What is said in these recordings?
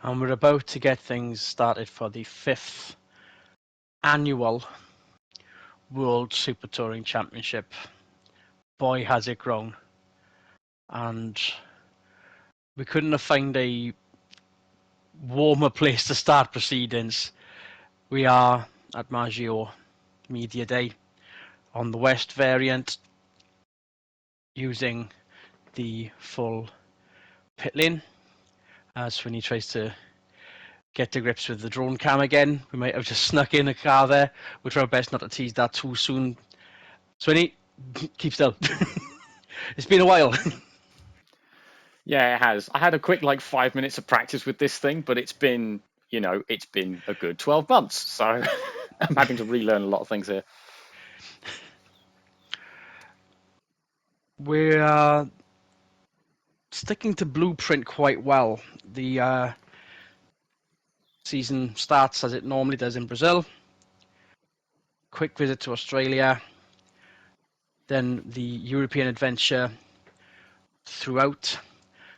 And we're about to get things started for the 5th annual World Super Touring Championship. Boy, has it grown. And we couldn't have found a warmer place to start proceedings. We are at Maggiore Media Day on the West variant, using the full pit lane. As Swinny tries to get to grips with the drone cam again, we might have just snuck in a car there. We'll try our best not to tease that too soon. Swinny, keep still. It's been a while. Yeah, it has. I had a quick 5 minutes of practice with this thing, but it's been a good 12 months. So I'm having to relearn a lot of things here. We're sticking to blueprint quite well. The season starts as it normally does in Brazil. Quick visit to Australia. Then the European adventure throughout.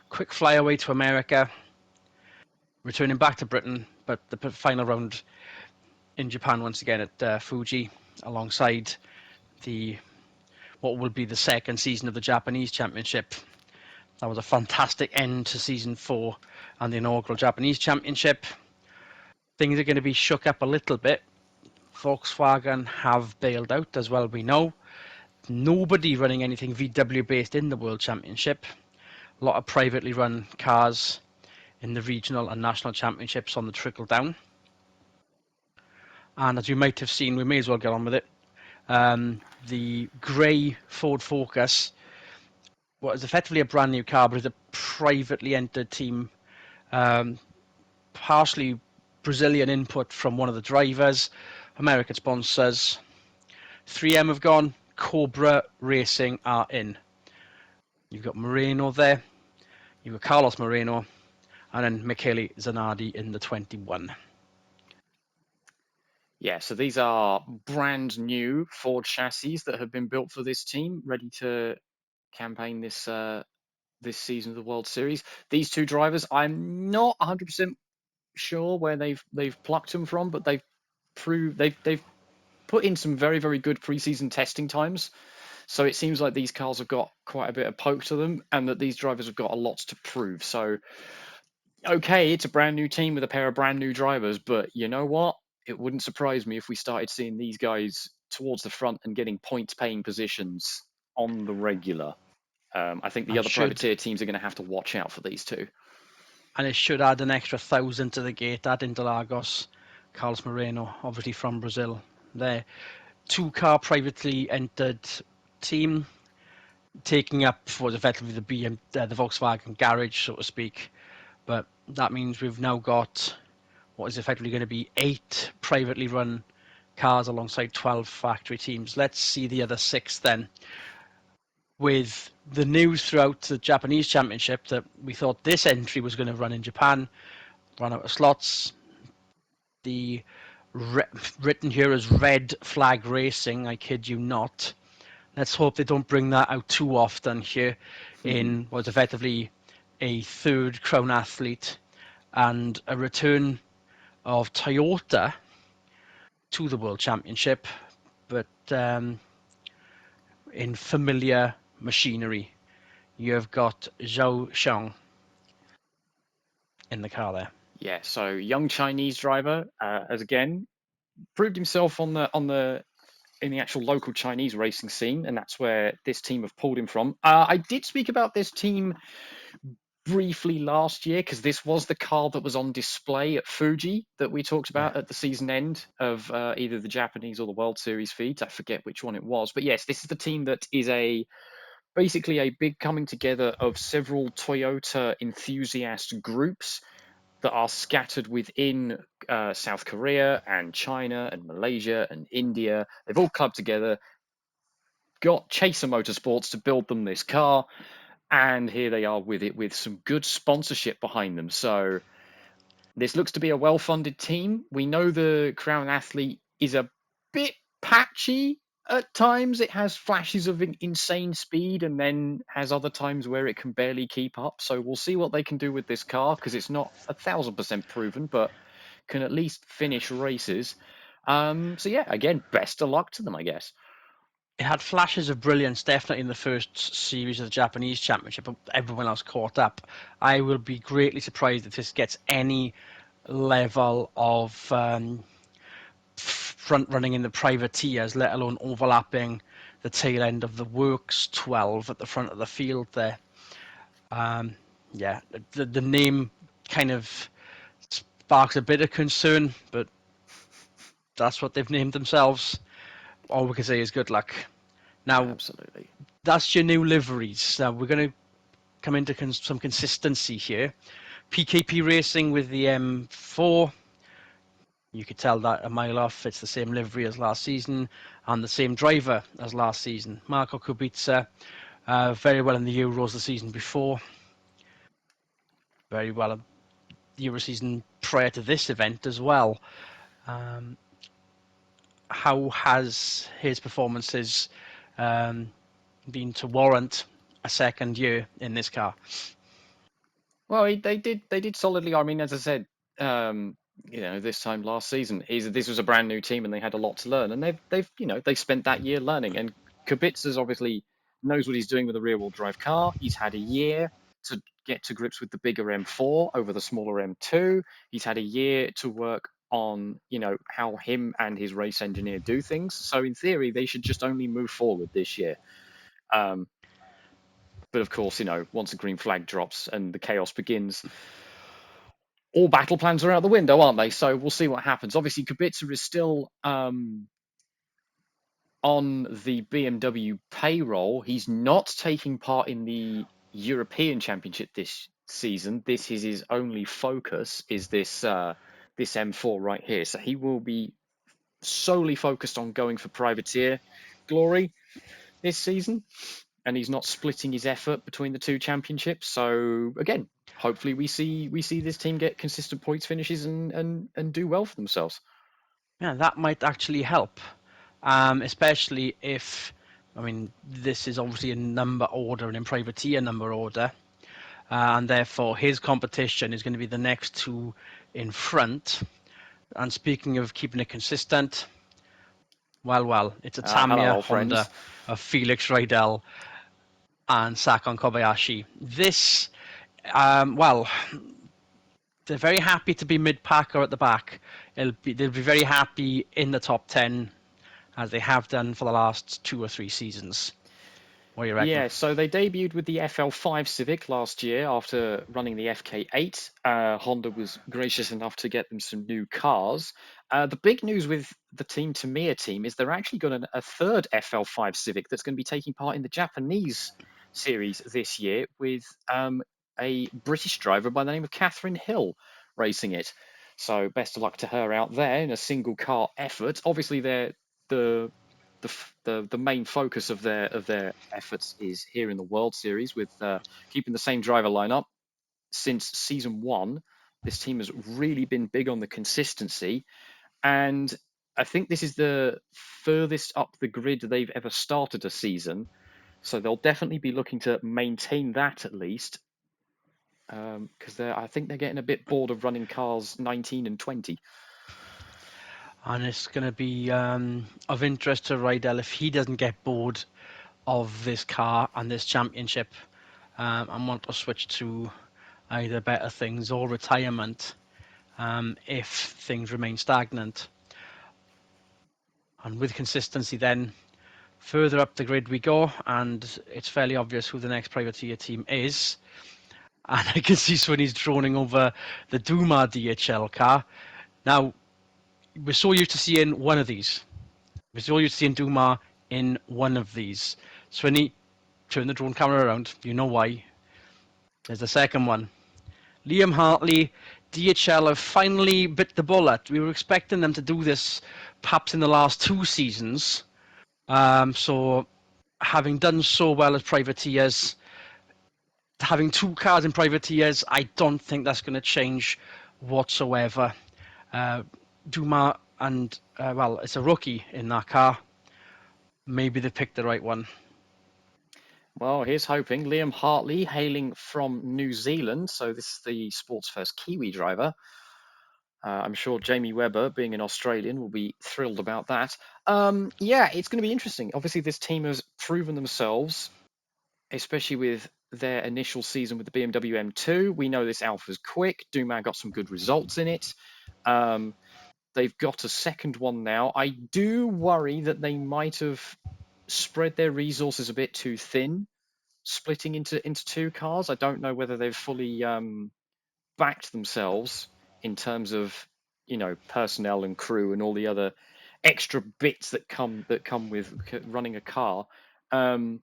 Quick flyaway to America. Returning back to Britain, but the final round in Japan once again at Fuji, alongside what will be the second season of the Japanese Championship. That was a fantastic end to season 4 and the inaugural Japanese Championship. Things are going to be shook up a little bit. Volkswagen have bailed out, as well we know. Nobody running anything VW based in the World Championship. A lot of privately run cars in the regional and national championships on the trickle down. And as you might have seen, we may as well get on with it. The grey Ford Focus, what is effectively a brand new car, but is a privately entered team, partially Brazilian input from one of the drivers, American sponsors. 3M have gone, Cobra Racing are in. You've got Moreno there, you've got Carlos Moreno, and then Michele Zanardi in the 21. Yeah, so these are brand new Ford chassis that have been built for this team, ready to campaign this season of the World Series. These two drivers, I'm not 100% sure where they've plucked them from, but they've put in some very, very good preseason testing times. So it seems like these cars have got quite a bit of poke to them, and that these drivers have got a lot to prove. So, okay, it's a brand new team with a pair of brand new drivers, but you know what? It wouldn't surprise me if we started seeing these guys towards the front and getting points-paying positions on the regular. I think the other privateer teams are going to have to watch out for these two. And it should add an extra 1,000 to the gate at Interlagos. Carlos Moreno, obviously from Brazil. There, 2-car privately entered team, taking up what was effectively the Volkswagen garage, so to speak. But that means we've now got what is effectively going to be 8 privately run cars alongside 12 factory teams. Let's see the other 6 then. With the news throughout the Japanese Championship that we thought this entry was going to run in Japan, run out of slots. The written here as Red Flag Racing, I kid you not. Let's hope they don't bring that out too often here in what's effectively a third Crown Athlete and a return of Toyota to the World Championship, but in familiar machinery. You've got Zhou Xiang in the car there. Yeah, so young Chinese driver has again proved himself in the actual local Chinese racing scene, and that's where this team have pulled him from. I did speak about this team briefly last year because this was the car that was on display at Fuji that we talked about at the season end of either the Japanese or the World Series feeds. I forget which one it was, but yes, this is the team that is basically a big coming together of several Toyota enthusiast groups that are scattered within South Korea and China and Malaysia and India. They've all clubbed together, got Chaser Motorsports to build them this car, and here they are with it with some good sponsorship behind them. So this looks to be a well-funded team. We know the Crown Athlete is a bit patchy At times, it has flashes of insane speed, and then has other times where it can barely keep up. So we'll see what they can do with this car because it's not 1,000% proven, but can at least finish races. So yeah, again, best of luck to them, I guess. It had flashes of brilliance, definitely in the first series of the Japanese Championship, but everyone else caught up. I will be greatly surprised if this gets any level of front running in the privateers, let alone overlapping the tail end of the Works 12 at the front of the field there. Um, yeah, the name kind of sparks a bit of concern, but that's what they've named themselves. All we can say is good luck. Now, Absolutely. that's your new liveries. Now, we're going to come into some consistency here. PKP Racing with the M4. You could tell that a mile off. It's the same livery as last season and the same driver as last season. Marco Kubica, very well in the Euros the season before. Very well the Euro season prior to this event as well. Um, how has his performances um, been to warrant a second year in this car? Well, they did solidly. I mean, as I said, um, this time last season, this was a brand new team and they had a lot to learn, and they've spent that year learning. And Kubica's obviously knows what he's doing with a rear-wheel drive car. He's had a year to get to grips with the bigger M4 over the smaller M2. He's had a year to work on how him and his race engineer do things. So in theory, they should just only move forward this year. Um, but of course, once a green flag drops and the chaos begins, all battle plans are out the window, aren't they? So we'll see what happens. Obviously, Kubica is still on the BMW payroll. He's not taking part in the European Championship this season. This is his only focus. Is this M4 right here? So he will be solely focused on going for privateer glory this season, and he's not splitting his effort between the two championships. So again, hopefully we see this team get consistent points finishes and do well for themselves. Yeah, that might actually help, especially if, I mean, this is obviously a number order and in privateer number order, and therefore his competition is going to be the next two in front. And speaking of keeping it consistent, well, it's a Hello, Tamiya old friends. Honda of Felix Rydell and Sakon Kobayashi. This, well, they're very happy to be mid-pack or at the back. They'll be very happy in the top 10 as they have done for the last 2 or 3 seasons. What do you reckon? Yeah, so they debuted with the FL5 Civic last year after running the FK8. Honda was gracious enough to get them some new cars. The big news with the Team Tamiya team is they're actually got a third FL5 Civic that's going to be taking part in the Japanese series this year with a British driver by the name of Catherine Hill racing it. So best of luck to her out there in a single car effort. Obviously, they're the the main focus of their efforts is here in the World Series with keeping the same driver lineup since season one. This team has really been big on the consistency, and I think this is the furthest up the grid they've ever started a season. So they'll definitely be looking to maintain that at least, because I think they're getting a bit bored of running cars 19 and 20. And it's going to be of interest to Rydell if he doesn't get bored of this car and this championship and want to switch to either better things or retirement if things remain stagnant. And with consistency, then further up the grid we go, and it's fairly obvious who the next privateer team is. And I can see Swinny's droning over the Duma DHL car. Now, we're so used to seeing one of these. We're so used to seeing Duma in one of these. Swinny, turn the drone camera around. You know why. There's the second one. Liam Hartley, DHL have finally bit the bullet. We were expecting them to do this perhaps in the last 2 seasons. So having done so well as privateers, having 2 cars in privateers, I don't think that's going to change whatsoever. Duma and well, it's a rookie in that car. maybe they picked the right one. Well, here's hoping. Liam Hartley, hailing from New Zealand, so this is the sport's first Kiwi driver. I'm sure Jamie Webber, being an Australian, will be thrilled about that. Yeah, it's going to be interesting. Obviously, this team has proven themselves, especially with their initial season with the BMW M2. We know this Alpha's quick. Dumas got some good results in it. Um, they've got a second one now. I do worry that they might have spread their resources a bit too thin, splitting into two cars. I don't know whether they've fully backed themselves in terms of personnel and crew and all the other extra bits that come with running a car. Um,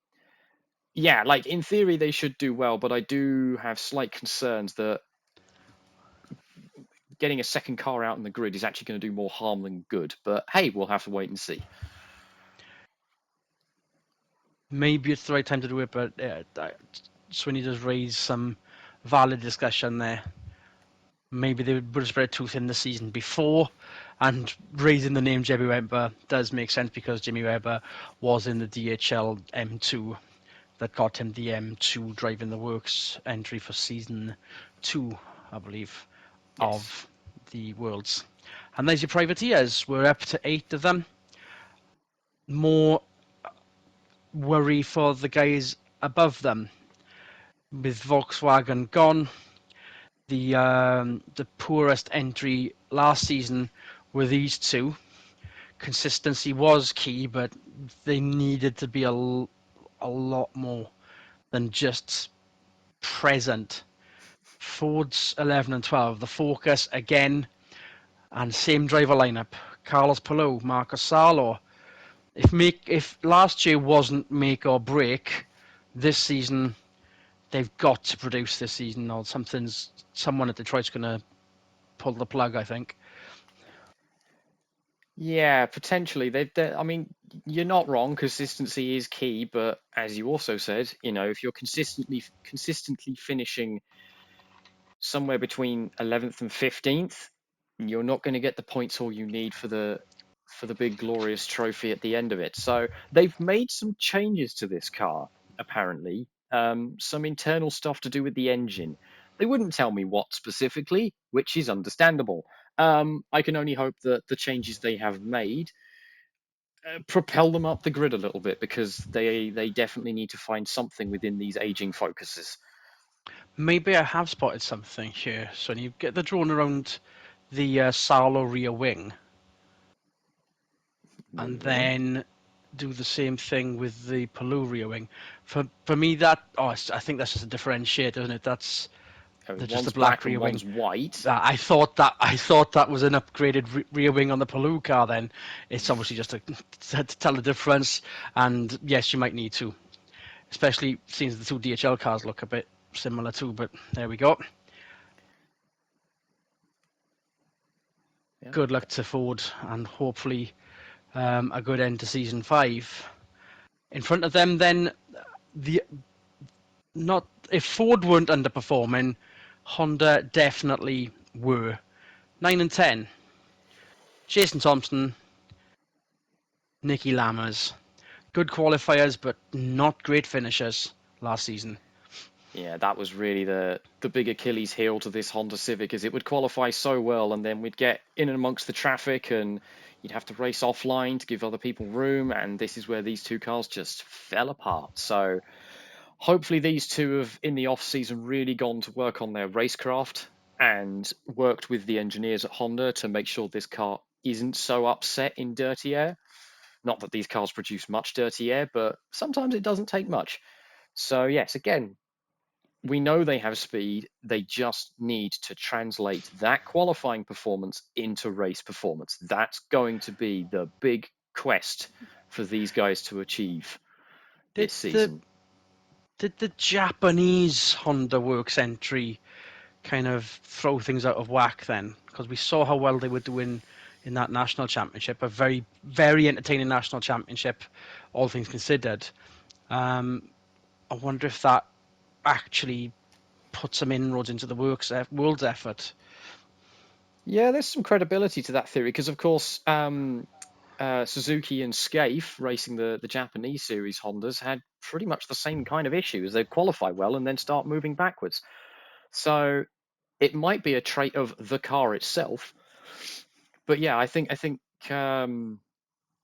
yeah, like in theory they should do well, but I do have slight concerns that getting a second car out in the grid is actually going to do more harm than good. But hey, we'll have to wait and see. Maybe it's the right time to do it, but Sweeney does raise some valid discussion there. Maybe they would have spread too thin the season before, and raising the name Jimmy Webber does make sense because Jimmy Webber was in the DHL M2 that got him the M2 Driving the Works entry for season 2, I believe, Yes. of the Worlds. And there's your privateers. We're up to 8 of them. More worry for the guys above them. With Volkswagen gone, the poorest entry last season were these two. Consistency was key, but they needed to be a lot more than just present. Ford's 11 and 12, the Focus again, and same driver lineup: Carlos Palou, Marcos Salo. If last year wasn't make or break, this season they've got to produce this season, or someone at Detroit's going to pull the plug, I think. Yeah, potentially. I mean, you're not wrong. Consistency is key, but as you also said, if you're consistently finishing somewhere between 11th and 15th, you're not going to get the points all you need for the big glorious trophy at the end of it. So they've made some changes to this car, apparently. Some internal stuff to do with the engine. They wouldn't tell me what specifically, which is understandable. I can only hope that the changes they have made propel them up the grid a little bit because they definitely need to find something within these aging focuses. Maybe I have spotted something here. So when you get the drone around the Salo rear wing, and Yeah. then do the same thing with the Palou rear wing. For me, that I think that's just a differentiator, isn't it? That's just the One's black black and rear wing. one's white. I thought that was an upgraded rear wing on the Palou car. Then it's obviously just to tell the difference. And yes, you might need to, especially since the two DHL cars look a bit similar too. But there we go. Yeah. Good luck to Ford, and hopefully a good end to season 5. In front of them, then the not if Ford weren't underperforming, Honda definitely were. 9 and 10. Jason Thompson, Nicky Lammers. Good qualifiers, but not great finishers last season. Yeah, that was really the big Achilles heel to this Honda Civic, is it would qualify so well, and then we'd get in and amongst the traffic, and you'd have to race offline to give other people room, and this is where these two cars just fell apart. So hopefully these two have, in the off season, really gone to work on their racecraft and worked with the engineers at Honda to make sure this car isn't so upset in dirty air. Not that these cars produce much dirty air, but sometimes it doesn't take much. So yes, again, we know they have speed. They just need to translate that qualifying performance into race performance. That's going to be the big quest for these guys to achieve Did this the season. did the Japanese Honda Works entry kind of throw things out of whack then? Because we saw how well they were doing in that national championship, a very very entertaining national championship, all things considered. Um, I wonder if that actually put some inroads into the world's effort. Yeah, there's some credibility to that theory because, of course, Suzuki and Scaife racing the Japanese series Hondas had pretty much the same kind of issues. They'd qualify well and then start moving backwards. So it might be a trait of the car itself. But yeah, I think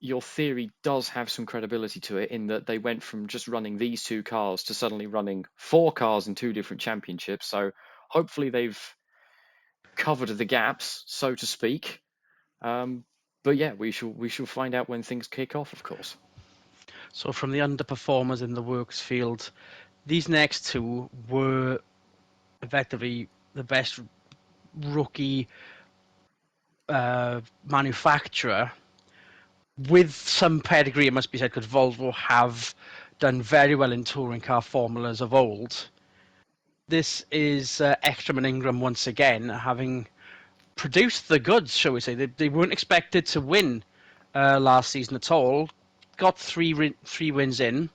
your theory does have some credibility to it in that they went from just running these two cars to suddenly running four cars in two different championships. So hopefully they've covered the gaps, so to speak. Um, but yeah, we shall find out when things kick off, of course. So from the underperformers in the works field, these next two were effectively the best rookie manufacturer with some pedigree, it must be said, because Volvo have done very well in touring car formulas of old. This is Ekstrom and Ingram once again having produced the goods, shall we say. They weren't expected to win last season at all. Got three wins in,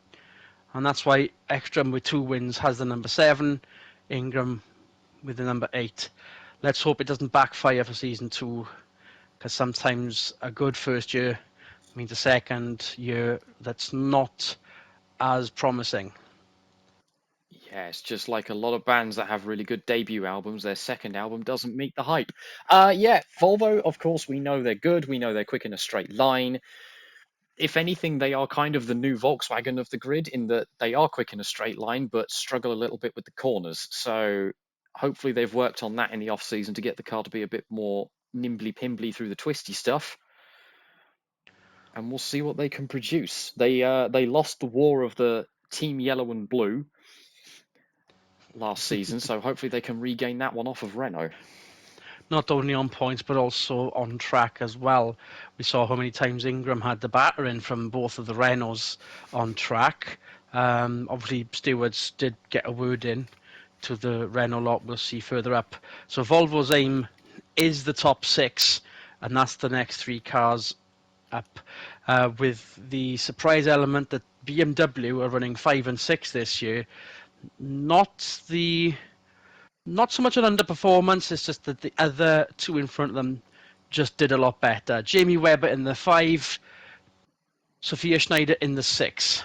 and that's why Ekstrom with 2 wins has the number 7, Ingram with the number 8. Let's hope it doesn't backfire for season 2, because sometimes a good first year means a second year that's not as promising. Yeah, it's just like a lot of bands that have really good debut albums, their second album doesn't meet the hype. Yeah, Volvo, of course, we know they're good. We know they're quick in a straight line. If anything, they are kind of the new Volkswagen of the grid in that they are quick in a straight line, but struggle a little bit with the corners. So hopefully they've worked on that in the off season to get the car to be a bit more nimbly pimbly through the twisty stuff. And we'll see what they can produce. They lost the war of the Team Yellow and Blue last season, so hopefully they can regain that one off of Renault. Not only on points but also on track as well. We saw how many times Ingram had the battering from both of the Renaults on track. Obviously, Stewards did get a word in to the Renault lot. We'll see further up. So Volvo's aim is the top 6, and that's the next 3 cars up. With the surprise element that BMW are running 5 and 6 this year. Not the not so much an underperformance. It's just that the other two in front of them just did a lot better. Jamie Webber in the 5, Sophia Schneider in the 6.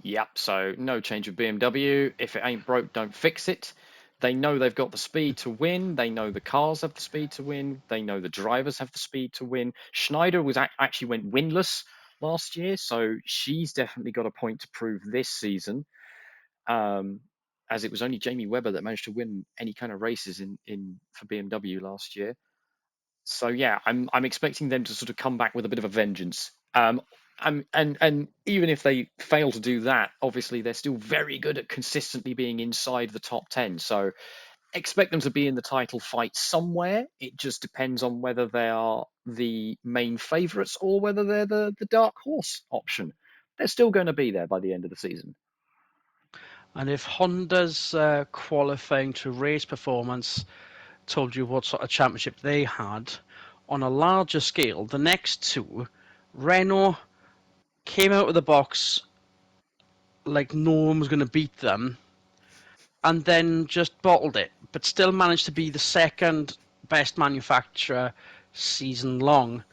Yep, so no change of BMW. If it ain't broke, don't fix it. They know they've got the speed to win. They know the cars have the speed to win. They know the drivers have the speed to win. Schneider was actually went winless last year, so she's definitely got a point to prove this season. As it was only Jamie Webber that managed to win any kind of races in for BMW last year. So yeah, I'm expecting them to sort of come back with a bit of a vengeance. And even if they fail to do that, obviously they're still very good at consistently being inside the top 10. So expect them to be in the title fight somewhere. It just depends on whether they are the main favourites or whether they're the dark horse option. They're still going to be there by the end of the season. And if Honda's qualifying to race performance told you what sort of championship they had, on a larger scale, the next two, Renault came out of the box like no one was going to beat them, and then just bottled it, but still managed to be the second best manufacturer season long,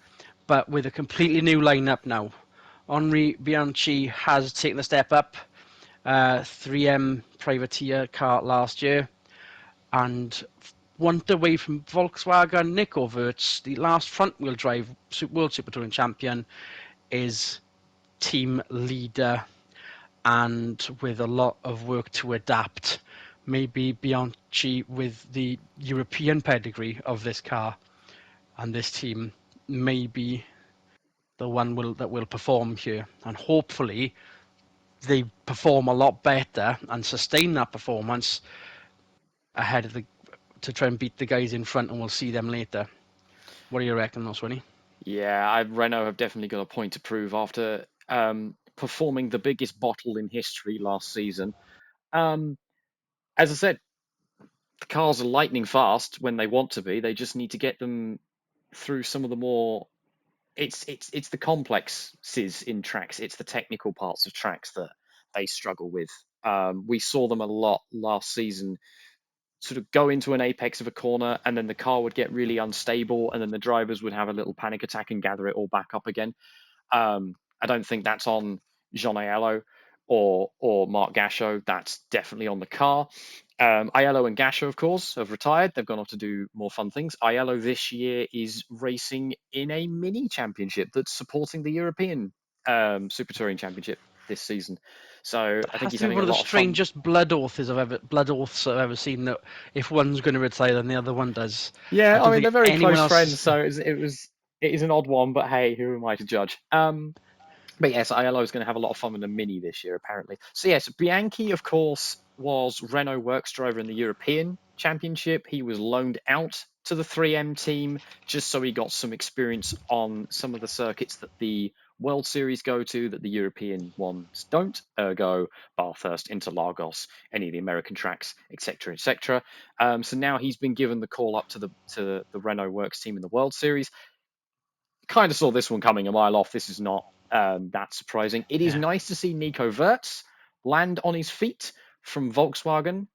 but with a completely new lineup now. Henri Bianchi has taken a step up, 3M privateer car last year, and one away from Volkswagen. Nico Wirtz, the last front-wheel drive World Super Touring champion, is team leader and with a lot of work to adapt. Maybe Bianchi, with the European pedigree of this car and this team, may be the one that will perform here. And hopefully they perform a lot better and sustain that performance ahead of the to try and beat the guys in front, and we'll see them later. What do you reckon, Oswini? Yeah, Renault have definitely got a point to prove after performing the biggest bottle in history last season. Um, as I said, the cars are lightning fast when they want to be. They just need to get them through some of the more. It's the complexes in tracks. It's the technical parts of tracks that they struggle with. We saw them a lot last season sort of go into an apex of a corner, and then the car would get really unstable, and then the drivers would have a little panic attack and gather it all back up again. I don't think that's on Jean Aiello or Marc Gachot. That's definitely on the car. Aiello and Gachot, of course, have retired. They've gone off to do more fun things. Aiello this year is racing in a mini championship that's supporting the European Super Touring Championship this season. So That I think has he's to be having a one of the lot of fun. strangest blood oaths I've ever seen. That if one's going to retire, then the other one does. I Yeah, I don't mean think they're very anyone close else. friends, so it is an odd one, but hey, who am I to judge? But yes, Aiello is going to have a lot of fun with the Mini this year, apparently. So yes, Bianchi, of course, was Renault Works driver in the European Championship. He was loaned out to the 3M team just so he got some experience on some of the circuits that the World Series go to, that the European ones don't. Ergo, Bathurst, Interlagos, any of the American tracks, etc., etc. So now he's been given the call up to the Renault Works team in the World Series. Kind of saw this one coming a mile off. This is not that surprising. It is Yeah. nice to see Nico Wirtz land on his feet from Volkswagen.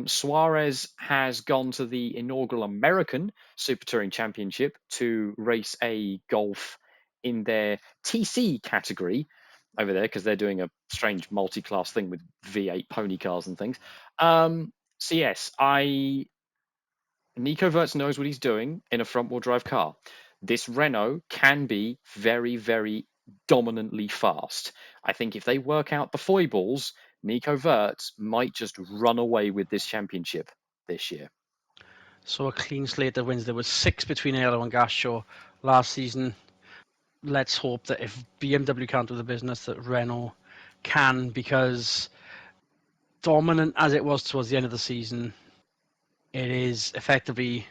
Suarez has gone to the inaugural American Super Touring Championship to race a Golf in their TC category over there because they're doing a strange multi-class thing with V8 pony cars and things. So yes, I Nico Wirtz knows what he's doing in a front-wheel drive car. This Renault can be very, very dominantly fast. I think if they work out the foibles, Nico Wirtz might just run away with this championship this year. So a clean slate of wins. There was 6 between Aiello and Gachot last season. Let's hope that if BMW can't do the business, that Renault can, because dominant as it was towards the end of the season, it is effectively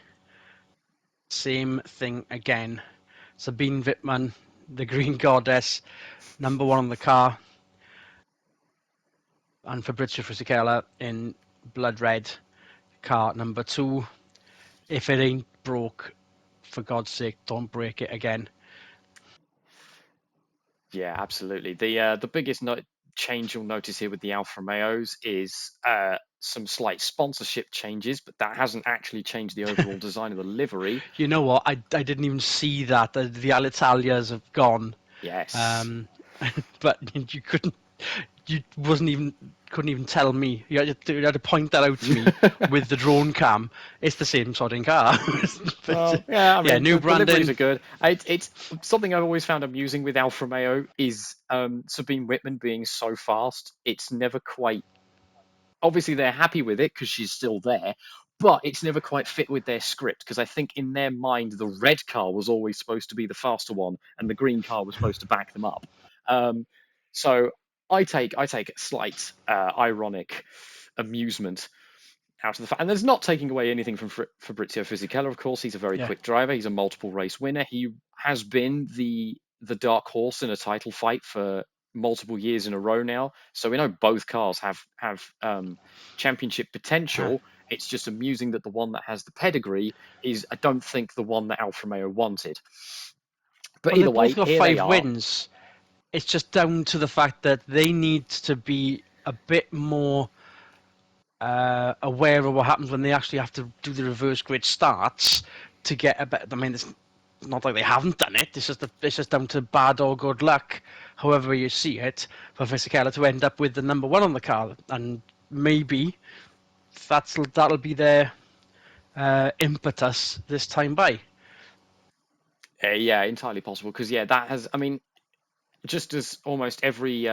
same thing again. Sabine Wittmann, the Green Goddess, #1 on the car, and Fabrizio Fisichella in blood red, car #2. If it ain't broke, for God's sake, don't break it again. Yeah, absolutely. The biggest change you'll notice here with the Alfa Romeos is some slight sponsorship changes, but that hasn't actually changed the overall design of the livery. You know what? I didn't even see that. TheAlitalias have gone. Yes. Um, but you couldn't even tell me. You had to point that out to me with the drone cam. It's the same sodding car. But, Well, yeah, I yeah, mean, new the liveries branding. are good. It's something I've always found amusing with Alfa Romeo is Sabine Whitman being so fast. It's never quite. Obviously, they're happy with it because she's still there, but it's never quite fit with their script because I think in their mind the red car was always supposed to be the faster one and the green car was supposed to back them up. Um, so I take a slight ironic amusement out of the fact, and there's not taking away anything from Fabrizio Fisichella. Of course, he's a very Yeah. quick driver. He's a multiple race winner. He has been the dark horse in a title fight for multiple years in a row now. So we know both cars have championship Uh, potential. It's just amusing that the one that has the pedigree is, I don't think, the one that Alfa Romeo wanted. But well, they've either both way, got here they 5 are. wins. It's just down to the fact that they need to be a bit more aware of what happens when they actually have to do the reverse grid starts to get a better. I mean, it's not like they haven't done it. It's just down to bad or good luck, however you see it, for Fisichella to end up with the #1 on the car, and maybe that'll be their impetus this time by. Yeah, entirely possible because yeah, that has. I mean, just as almost every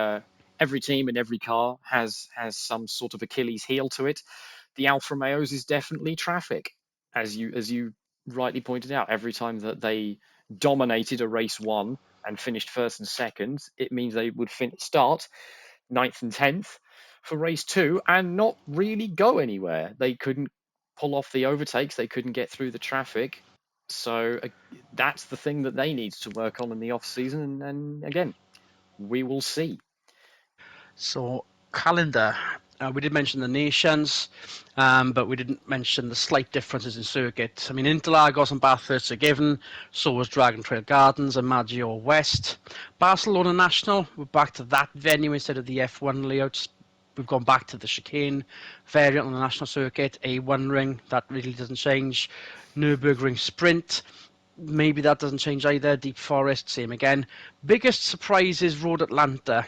team and every car has some sort of Achilles heel to it, the Alfa Romeos is definitely traffic, as you rightly pointed out. Every time that they dominated a race one and finished first and second, it means they would start ninth and 10th for race two and not really go anywhere. They couldn't pull off the overtakes, they couldn't get through the traffic. So that's the thing that they need to work on in the off season. And again, we will see. So calendar. We did mention the nations, but we didn't mention the slight differences in circuit. I mean, Interlagos and Bathurst are given, so was Dragon Trail Gardens and Maggiore West. Barcelona National, we're back to that venue instead of the F1 layouts we've gone back to the chicane variant on the national circuit, a one ring that really doesn't change. Nürburgring Sprint, maybe that doesn't change either. Deep Forest, same again. Biggest surprise is Road Atlanta.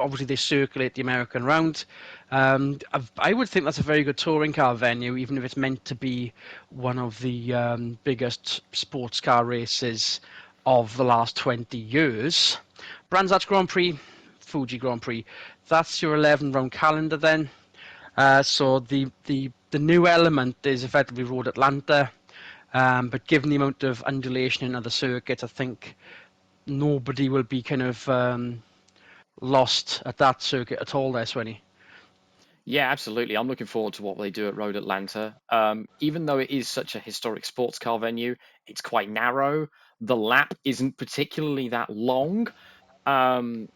Obviously, they circulate the American round. I would think that's a very good touring car venue, even if it's meant to be one of the biggest sports car races of the last 20 years. Brands Hatch Grand Prix, Fuji Grand Prix. That's your 11 round calendar then. So the new element is effectively Road Atlanta. But given the amount of undulation in other circuits, I think nobody will be kind of lost at that circuit at all there, Swenny. Yeah, absolutely. I'm looking forward to what they do at Road Atlanta. Even though it is such a historic sports car venue, it's quite narrow. The lap isn't particularly that long. Um,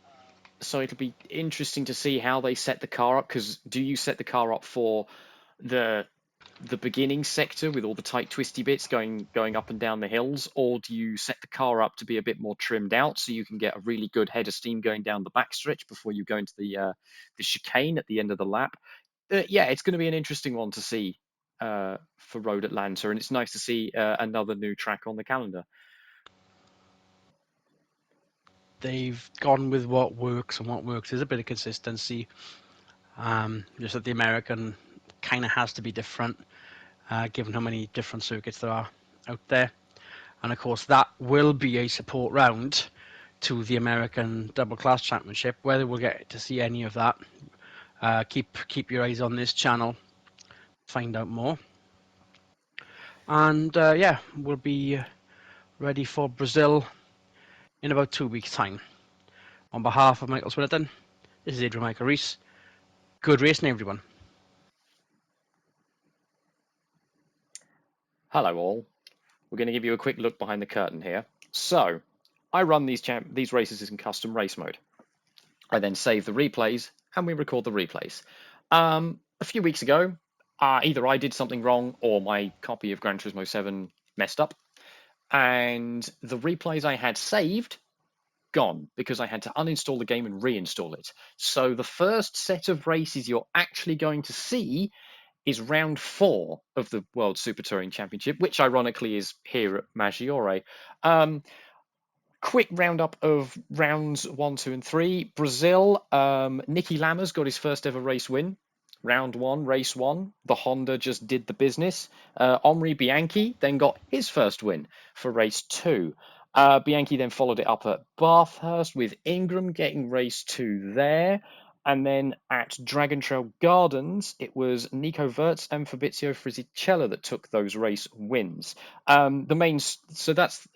so it'll be interesting to see how they set the car up. Because do you set the car up for the the beginning sector with all the tight twisty bits going up and down the hills, or do you set the car up to be a bit more trimmed out so you can get a really good head of steam going down the backstretch before you go into the chicane at the end of the lap? Yeah, it's going to be an interesting one to see for Road Atlanta, and it's nice to see another new track on the calendar. They've gone with what works, and what works is a bit of consistency. Just that the American kind of has to be different, given how many different circuits there are out there. And of course, that will be a support round to the American Double Class Championship. Whether we'll get to see any of that, keep your eyes on this channel, find out more. And yeah, we'll be ready for Brazil in about 2 weeks' time. On behalf of Michael Swinnerton, this is Adrian Michael Reese. Good racing, everyone. Hello, all. We're going to give you a quick look behind the curtain here. So, I run these races in custom race mode. I then save the replays and we record the replays. A few weeks ago, either I did something wrong or my copy of Gran Turismo 7 messed up, and the replays I had saved gone because I had to uninstall the game and reinstall it. So the first set of races you're actually going to see is round 4 of the World Super Touring Championship, which ironically is here at Maggiore. Quick roundup of rounds 1, 2, and 3. Brazil, Nicky Lammers got his first ever race win. Round 1, race 1. The Honda just did the business. Omri Bianchi then got his first win for race 2. Bianchi then followed it up at Bathurst with Ingram getting race 2 there. And then at Dragon Trail Gardens, it was Nico Wirtz and Fabrizio Frisicella that took those race wins. So that's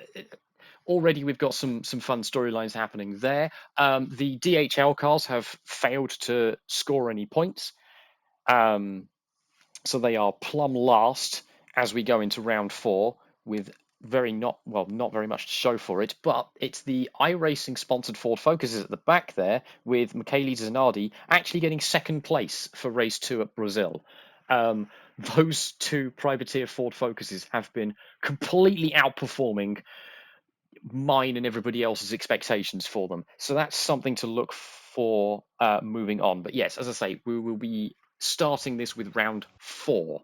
already we've got some fun storylines happening there. The DHL cars have failed to score any points, so they are plumb last as we go into round 4 with not very much to show for it, but it's the iRacing sponsored Ford Focuses at the back there with Michele Zanardi actually getting second place for race 2 at Brazil. Those two privateer Ford Focuses have been completely outperforming mine and everybody else's expectations for them. So that's something to look for moving on. But yes, as I say, we will be starting this with round 4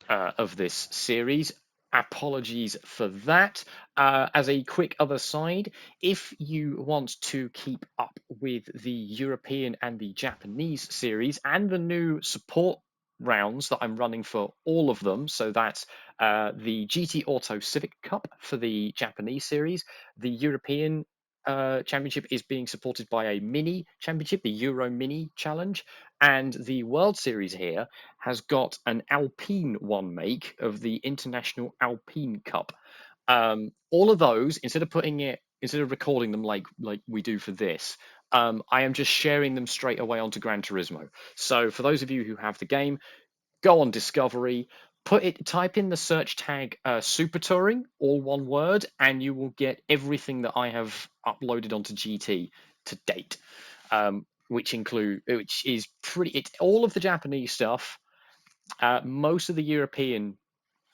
of this series. Apologies for that. As a quick other side, if you want to keep up with the European and the Japanese series and the new support rounds that I'm running for all of them, so that's the GT Auto Civic Cup for the Japanese series, the European Championship is being supported by a mini championship, the Euro Mini Challenge, and the World Series here has got an Alpine one make of the International Alpine Cup. All of those, instead of recording them like we do for this, I am just sharing them straight away onto Gran Turismo. So for those of you who have the game, go on Discovery, type in the search tag Super Touring, all one word, and you will get everything that I have uploaded onto GT to date. Which is it's all of the Japanese stuff, most of the European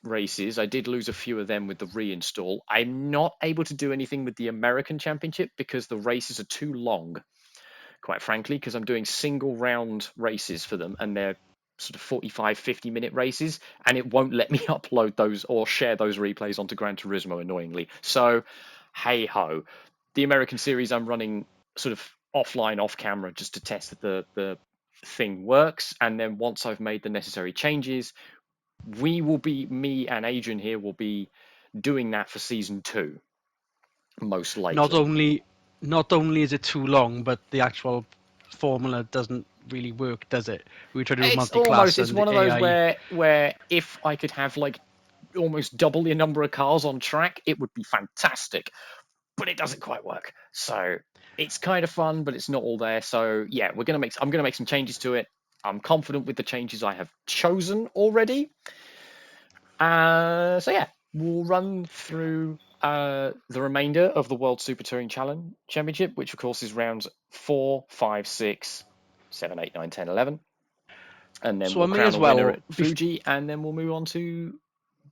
races. I did lose a few of them with the reinstall. I'm not able to do anything with the American Championship because the races are too long. quite frankly, because I'm doing single round races for them, and they're sort of 45, 50-minute races, and it won't let me upload those or share those replays onto Gran Turismo, annoyingly. So, hey ho. The American series I'm running sort of offline, off camera, just to test that the thing works. And then once I've made the necessary changes, me and Adrian here will be doing that for season 2, most Not likely. only not only is it too long, but the actual formula doesn't really work, does it? We try to do multi-class It's and one the of those AI. where if I could have like almost double the number of cars on track, it would be fantastic. But it doesn't quite work. So it's kind of fun, but it's not all there. So yeah, I'm gonna make some changes to it. I'm confident with the changes I have chosen already. So yeah, we'll run through the remainder of the World Super Touring Challenge Championship, which of course is rounds 4, 5, 6, 7, 8, 9, 10, 11. And then So I we'll may crown as a winner well, at Fuji, and then we'll move on to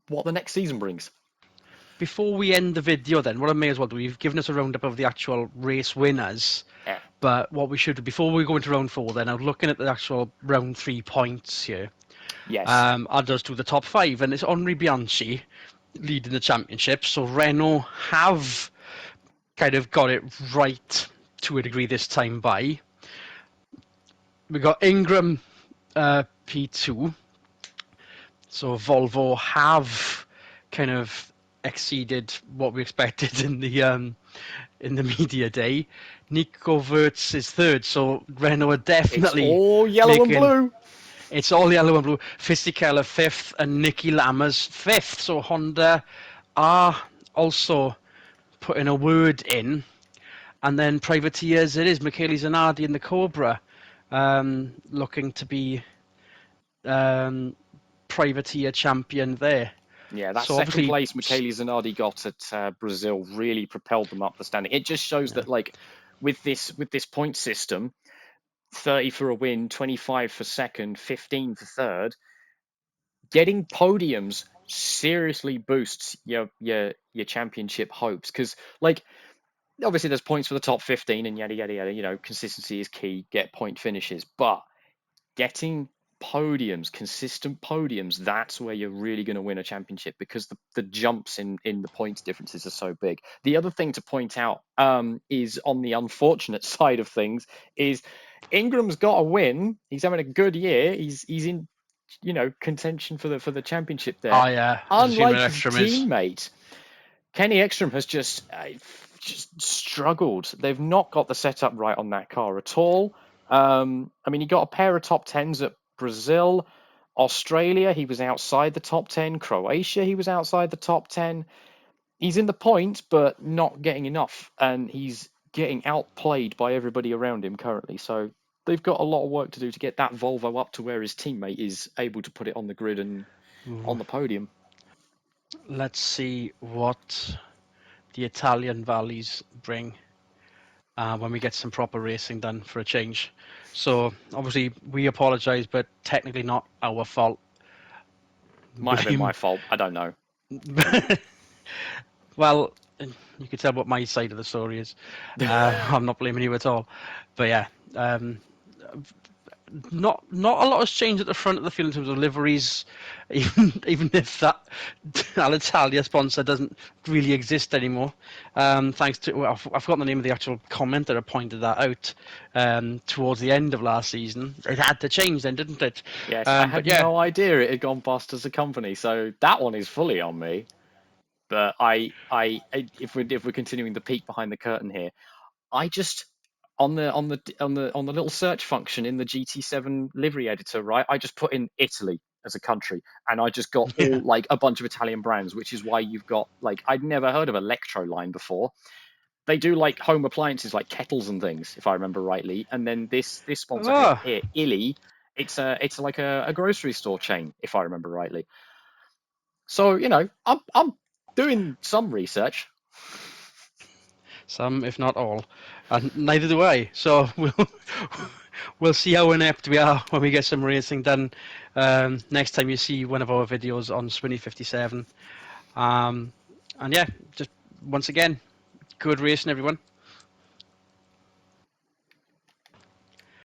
what the next season brings. before we end the video, then what I may as well do, you've given us a roundup of the actual race winners. Yeah. But what we should do before we go into round 4, then I'm looking at the actual round 3 points here. Yes. I'll just do the top 5, and it's Henri Bianchi leading the championship. So Renault have kind of got it right to a degree this time by. We got Ingram P2. So Volvo have kind of exceeded what we expected in the media day. Nico Wirtz is third, so Renault are It's definitely all yellow and making blue. it's all yellow and blue. Fisichella fifth and Nicky Lammers fifth. So Honda are also putting a word in. And then privateers, it is Michele Zanardi and the Cobra looking to be privateer champion there. Yeah, that So second obviously, place Michele Zanardi got at Brazil really propelled them up the standing. It just shows that like with this point system, 30 for a win, 25 for second, 15 for third, getting podiums seriously boosts your championship hopes, because like obviously there's points for the top 15 and yada yada yada, consistency is key, get point finishes, but getting podiums, consistent podiums, that's where you're really going to win a championship, because the jumps in the points differences are so big. The other thing to point out is on the unfortunate side of things is Ingram's got a win. He's having a good year. He's in contention for the championship there. oh yeah, I've just seen Unlike where his Ekstrom is. teammate, Kenny Ekstrom has just struggled. They've not got the setup right on that car at all. I mean, he got a pair of top tens at Brazil, Australia. He was outside the top 10. Croatia, he was outside the top 10. He's in the points, but not getting enough, and he's getting outplayed by everybody around him currently. So they've got a lot of work to do to get that Volvo up to where his teammate is able to put it on the grid and on Ooh. the podium. Let's see what the Italian valleys bring when we get some proper racing done for a change. So obviously we apologise, but technically not our fault. Might have been my Blame. fault. I don't know. Well, you can tell what my side of the story is. I'm not blaming you at all, but yeah, um, not a lot has changed at the front of the field in terms of liveries, even if that Alitalia sponsor doesn't really exist anymore. Thanks to I've forgotten the name of the actual commenter that pointed that out towards the end of last season. It had to change then, didn't it? Yes, I But had yeah, no idea it had gone bust as a company, so that one is fully on me. But if we're continuing the peek behind the curtain here, I just on the little search function in the GT7 livery editor, right? I just put in Italy as a country, and I just got yeah. all like a bunch of Italian brands, which is why you've got like I'd never heard of Electroline before. They do like home appliances like kettles and things, if I remember rightly. And then this sponsor Oh, here, Illy, it's like a grocery store chain, if I remember rightly. So I'm doing some research. some, if not all, and neither do I. So we'll see how inept we are when we get some racing done. Next time you see one of our videos on Swinny 57. And yeah, just once again, good racing, everyone.